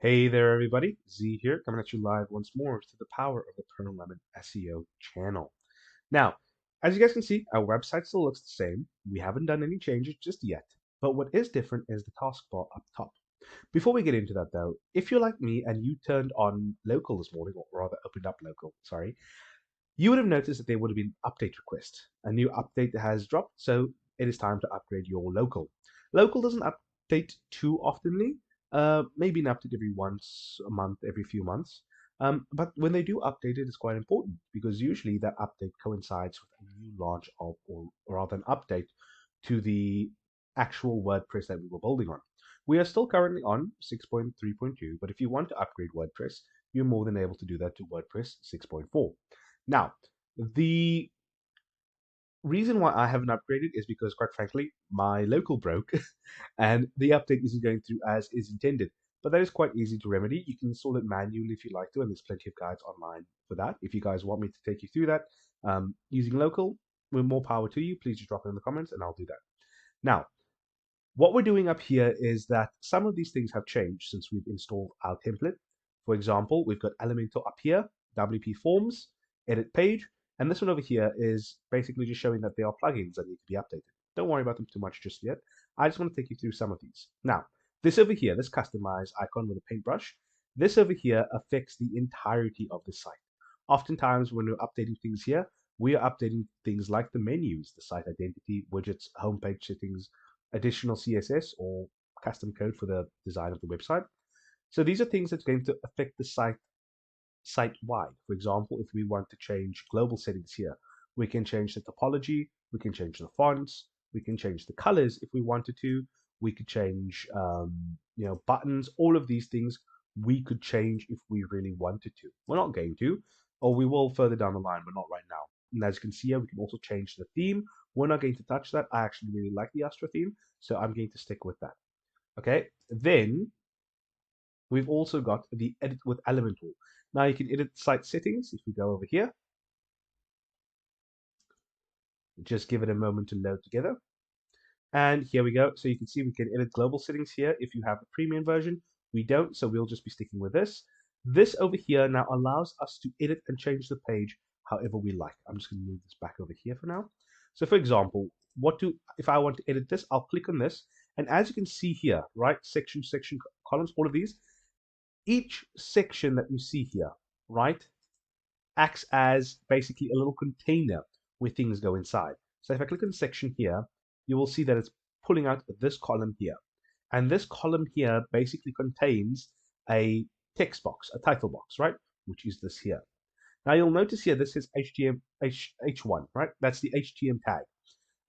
Hey there, everybody. Z here, coming at you live once more through the power of the Pearl Lemon SEO channel. Now, as you guys can see, our website still looks the same. We haven't done any changes just yet. But what is different is the taskbar up top. Before we get into that, though, if you're like me and you turned on local this morning, or rather opened up local, sorry, you would have noticed that there would have been an update request. A new update has dropped, so it is time to upgrade your local. Local doesn't update too oftenly, maybe an update every once a month, every few months. But when they do update it, it's quite important because usually that update coincides with a new launch of, or rather an update to the actual WordPress that we were building on. We are still currently on 6.3.2, but if you want to upgrade WordPress, you're more than able to do that to WordPress 6.4. Now, the reason why I haven't upgraded is because, quite frankly, my local broke and the update isn't going through as is intended. But that is quite easy to remedy. You can install it manually if you like to, and there's plenty of guides online for that. If you guys want me to take you through that using local, with more power to you, please just drop it in the comments and I'll do that. Now, what we're doing up here is that some of these things have changed since we've installed our template. For example, we've got Elementor up here, WP Forms, Edit Page, and this one over here is basically just showing that there are plugins that need to be updated. Don't worry about them too much just yet. I just want to take you through some of these. Now, this over here, this customized icon with a paintbrush, this over here affects the entirety of the site. Oftentimes, when we're updating things here, we are updating things like the menus, the site identity, widgets, homepage settings, additional CSS or custom code for the design of the website. So these are things that's going to affect the site-wide. For example, if we want to change global settings here, we can change the topology, we can change the fonts, we can change the colors if we wanted to, we could change buttons, all of these things we could change if we really wanted to. We're not going to, or we will further down the line, but not right now. And as you can see here, we can also change the theme. We're not going to touch that. I actually really like the Astra theme, so I'm going to stick with that. Okay, then we've also got the edit with Elementor. Now you can edit site settings if we go over here. Just give it a moment to load together. And here we go. So you can see we can edit global settings here if you have the premium version. We don't, so we'll just be sticking with this. This over here now allows us to edit and change the page however we like. I'm just going to move this back over here for now. So for example, if I want to edit this, I'll click on this. And as you can see here, right, section, columns, all of these, each section that you see here, right, acts as basically a little container where things go inside. So if I click on section here, you will see that it's pulling out this column here. And this column here basically contains a text box, a title box, right? Which is this here. Now you'll notice here this is H1, right? That's the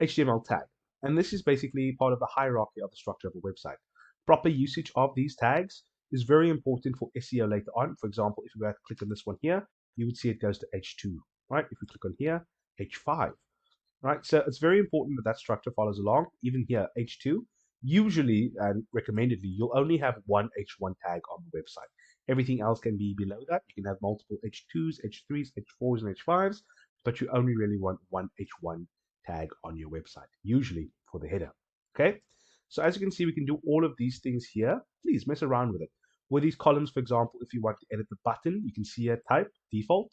HTML tag. And this is basically part of the hierarchy of the structure of a website. Proper usage of these tags is very important for SEO later on. For example, if we were to click on this one here, you would see it goes to H2, right? If we click on here, H5, right? So it's very important that that structure follows along. Even here, H2, usually and recommendedly, you'll only have one H1 tag on the website. Everything else can be below that. You can have multiple H2s, H3s, H4s, and H5s, but you only really want one H1 tag on your website, usually for the header. Okay, so as you can see, we can do all of these things here. Please mess around with it. With these columns, for example, if you want to edit the button, you can see here type default,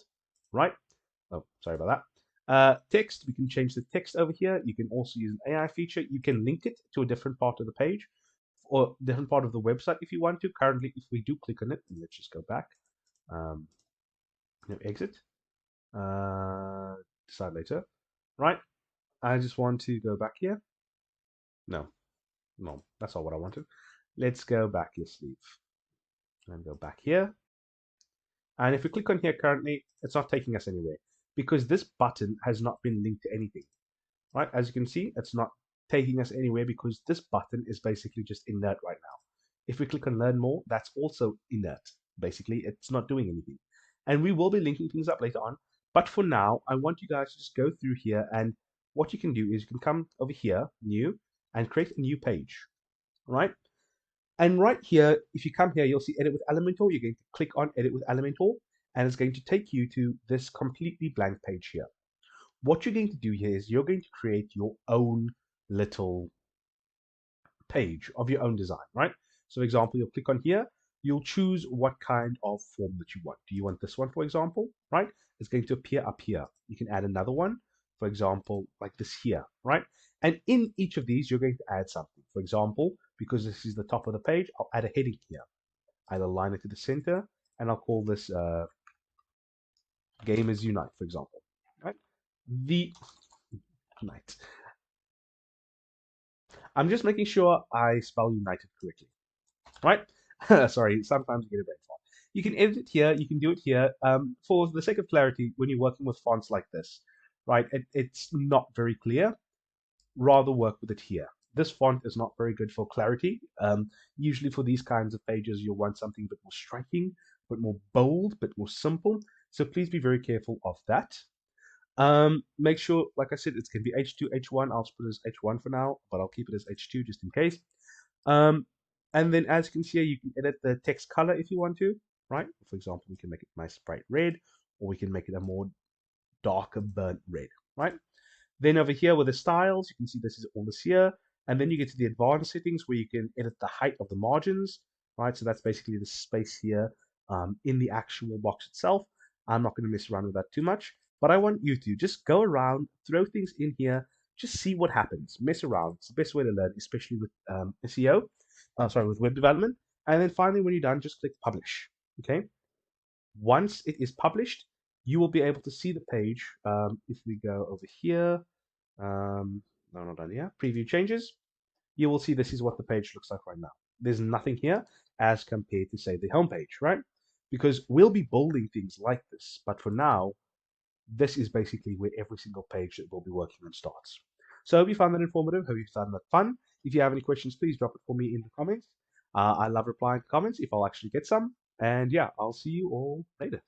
right? Oh, sorry about that. Text, we can change the text over here. You can also use an AI feature. You can link it to a different part of the page or different part of the website if you want to. Currently, if we do click on it, and let's just go back, exit, decide later, right? I just want to go back here. No, that's not what I wanted. Let's go back, let's leave. And go back here. And if we click on here currently, it's not taking us anywhere because this button has not been linked to anything, right? As you can see, it's not taking us anywhere because this button is basically just inert right now. If we click on learn more, that's also inert. Basically, it's not doing anything. And we will be linking things up later on. But for now, I want you guys to just go through here, and what you can do is you can come over here, new, and create a new page, right? And right here, if you come here, you'll see Edit with Elementor. You're going to click on Edit with Elementor, and it's going to take you to this completely blank page here. What you're going to do here is you're going to create your own little page of your own design, right? So for example, you'll click on here, you'll choose what kind of form that you want. Do you want this one, for example, right? It's going to appear up here. You can add another one, for example, like this here, right? And in each of these, you're going to add something. For example, because this is the top of the page, I'll add a heading here. I'll align it to the center, and I'll call this Gamers Unite, for example, right? The Unite. I'm just making sure I spell United correctly, right? Sorry, sometimes you get a brain fart. You can edit it here. You can do it here. For the sake of clarity, when you're working with fonts like this, right, it's not very clear. Rather work with it here. This font is not very good for clarity. Usually for these kinds of pages, you'll want something a bit more striking, a bit more bold, a bit more simple. So please be very careful of that. Make sure, like I said, it can be H2, H1. I'll put it as H1 for now, but I'll keep it as H2 just in case. And then as you can see here, you can edit the text color if you want to, right? For example, we can make it nice bright red, or we can make it a more darker burnt red, right? Then over here with the styles, you can see this is all this here. And then you get to the advanced settings where you can edit the height of the margins, right? So that's basically the space here in the actual box itself. I'm not going to mess around with that too much, but I want you to just go around, throw things in here, just see what happens, mess around. It's the best way to learn, especially with SEO, with web development. And then finally, when you're done, just click publish, okay? Once it is published, you will be able to see the page. If we go over here, no, not done here, preview changes, you will see this is what the page looks like right now. There's nothing here as compared to, say, the home page, right? Because we'll be building things like this, but for now, this is basically where every single page that we'll be working on starts. So I hope you found that informative. Hope you found that fun. If you have any questions, please drop it for me in the comments. I love replying to comments if I'll actually get some. And yeah, I'll see you all later.